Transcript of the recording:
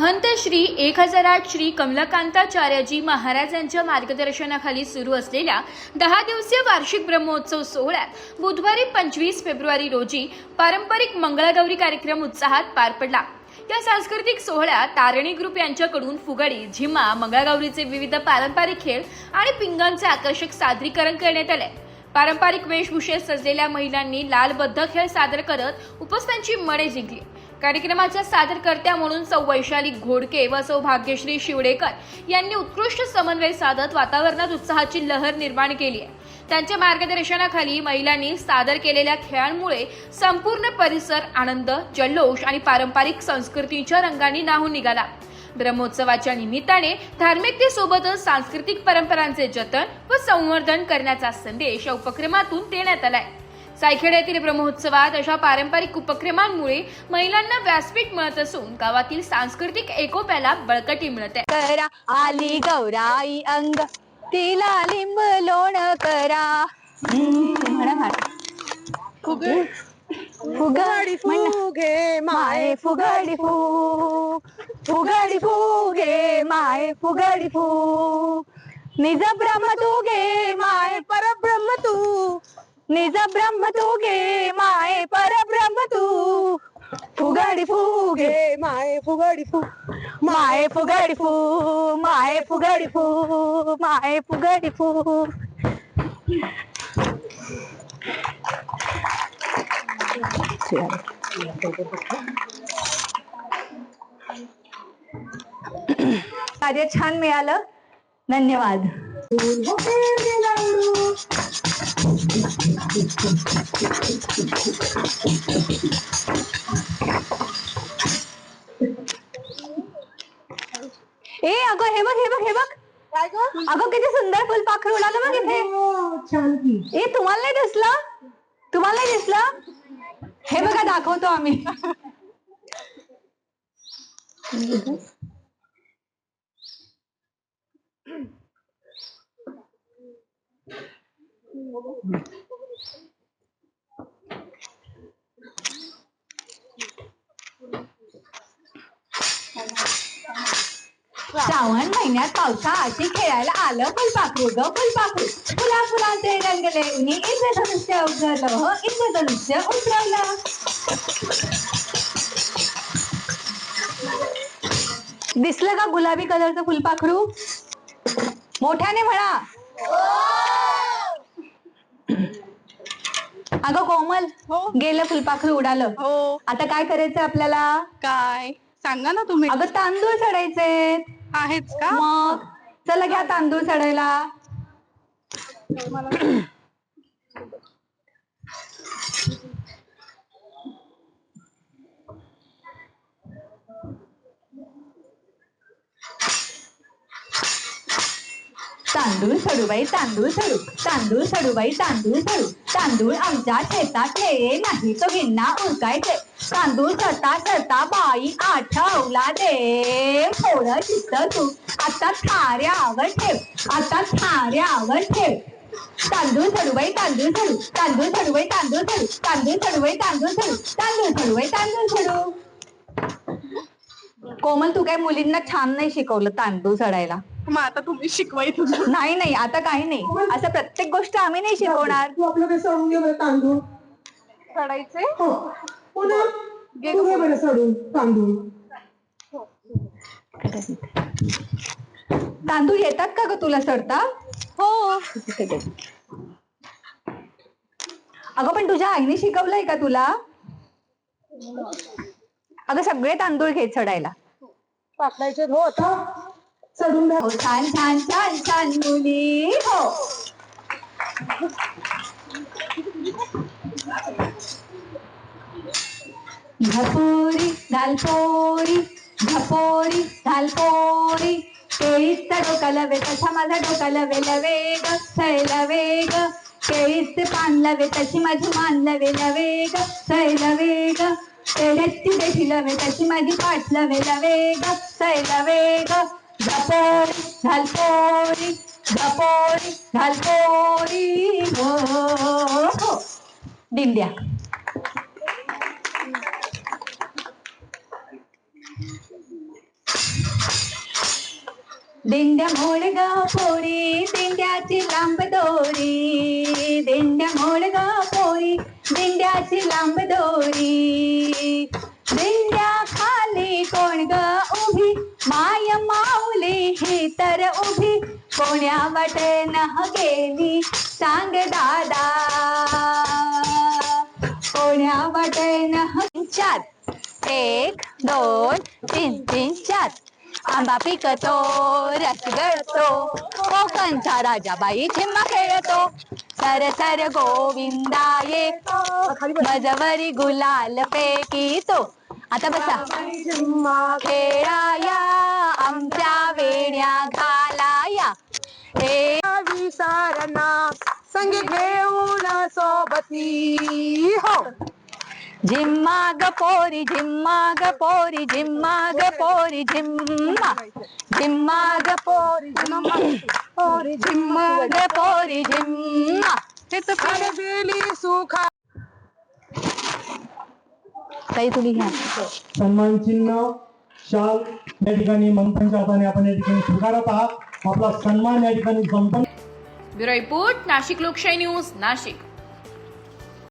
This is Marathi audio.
महंत श्री 1008 श्री कमलाकांताचार्यजी महाराज यांच्या मार्गदर्शनाखाली सुरू असलेल्या 10 दिवसीय वार्षिक ब्रह्मोत्सव सोहळ्यात बुधवारी 25 फेब्रुवारी रोजी पारंपरिक मंगळागौरी कार्यक्रम उत्साहात पार पडला। या सांस्कृतिक सोहळ्यात तारणी ग्रुप यांच्याकडून फुगडी, झिम्मा, मंगळागौरीचे विविध पारंपरिक खेळ आणि पिंगांचे आकर्षक सादरीकरण करण्यात आले। पारंपरिक वेशभूषेत सजलेल्या महिलांनी लालबद्ध खेळ सादर करत उपस्थितांची मने जिंकली। कार्यक्रमाच्या सादरकर्त्या म्हणून सौ वैशाली घोडके व सौ भाग्यश्री शिवडेकर यांनी उत्कृष्ट समन्वय साधत वातावरणात उत्साहाची लहर निर्माण केली आहे। त्यांच्या मार्गदर्शनाखाली महिलांनी सादर केलेल्या खेळांमुळे संपूर्ण परिसर आनंद, जल्लोष आणि पारंपरिक संस्कृतीच्या रंगांनी न्हाऊन निघाला। ब्रह्मोत्सवाच्या निमित्ताने धार्मिकतेसोबतच सांस्कृतिक परंपरांचे जतन व संवर्धन करण्याचा संदेश या उपक्रमातून देण्यात आलाय। सायखेडा येथील ब्रह्मोत्सवात अशा पारंपरिक उपक्रमांमुळे महिलांना व्यासपीठ मिळत असून गावातील सांस्कृतिक एकोप्याला बळकटी मिळते। करा आली गौराई अंग तिला लिंब लोण करा फुगे फुगाडी फुगे माय फुगडी फुग फुगडी फुगे माय फुगडी फुग निज ब्रह्म तू गे माय परब्रह्म तू निज ब्रह्म तू गे माय परब्रह्म तू फुगडी फुगे माय फुगाडी फुग माय फुगडी फुग माय फुगडी फुग माय फुगडी फुग कार्य छान मिळालं, धन्यवाद। ए अगं हे बघ हे बघ हे बघ अगं किती सुंदर फुलपाखरू उडालं बघ इथे। ए तुम्हाला नाही दिसलं? तुम्हाला नाही दिसलं? हे बघा दाखवतो आम्ही। श्रावण महिन्यात पावसाळ्याची खेळायला आलं फुलपाखरू ग फुलपाखरू, फुला फुलांचे रंगले उन्ही इंद्रधनुष्य उगरलं हो इंद्रधनुष्य उतरवलं। दिसलं का गुलाबी कलरचं फुलपाखरू? मोठ्याने म्हणा। अगं कोमल, गेलं फुलपाखरू उडालं। हो, आता काय करायचं आपल्याला? काय सांगा ना तुम्ही। अगं तांदूळ चढायचे आहेच का? मग चला घ्या तांदूळ चढायला। तांदूळ चढू बाई तांदूळ चढू, तांदूळ चढू बाई तांदूळ चढू, तांदूळ आमच्या शेतातले नाही तो गिन्ना उरकायचे। तांदूळ चढता चढता बाई आठवला दे थोडं चित्त तू आता थाऱ्यावर ठेव, आता थाऱ्यावर ठेव। तांदूळ चढू बाई तांदूळ चढू, तांदूळ चढू बाई तांदूळ चढू, तांदूळ चढू बाई तांदूळ चढू, तांदूळ चढू बाई तांदूळ चढू। कोमल, तू काय मुलींना छान नाही शिकवलं तांदूळ चढायला? मग आता तुम्ही शिकवायचं। नाही नाही, आता काही नाही, असं प्रत्येक गोष्ट आम्ही नाही शिकवणार। तू आपलं कसं सोडून घे बरं तांदूळ चढायचे हो पुन्हा घे बरं सोडून तांदूळ। तांदूळ येतात का ग तुला चढता? हो, अगं पण तुझ्या आईने शिकवलंय का तुला? अगं सगळे तांदूळ घे चढायला। टाकायचे हो आता चढून हो छान छान छान छान मुली हो। झपोरी झालपोरी झपोरी झालपोरी, केळीच डोका लवे तसा माझा डोका लवे लवे ग सैल वेग, केळीचे पान लवे तशी माझी मान लवे लवे ग सैल वेग, पेढ्याची देशी लवे तशी माझी पाठ लवे लवे ग सैल वेग। झपोरी झालपोरी झपोरी झालपोरी हो। दिंड्या दिंड्या मोड ग पोरी दिंड्याची लांब दोरी दिंड्या मोड ग पोरी दिंड्याची लांब दोरी दिंड्या खाली कोण ग उभी माय माऊली ही तर उभी कोण्या वाटेनं गेली सांग दादा कोण्या वाटेनं चार 1 2 3 3 4 आंबा पिकतो रस गळतो कोकणचा राजाबाई झिम्मा खेळतो सर सर गोविंदा येतो मजवरी गुलाल फेकीतो आता बसा खेळाया आमच्या वेड्या घालाया हे विसारणा संग घेऊन सोबती हो झिम्मा ग पोरी झिम्मा ग पोरी झिम्मा ग पोरी झिम्मा झिम्मा ग पोरी झिम्मा पोरी झिम्मा ग पोरी झिम्मा गेली सुखा ताई तुम्ही घ्या सन्मान चिन्ह शाल या ठिकाणी मंत्र्यांच्या हाताने आपण या ठिकाणी स्वीकारत आहात. आपला सन्मान या ठिकाणी संपन्न. ब्युरो रिपोर्ट नाशिक लोकशाही न्यूज नाशिक.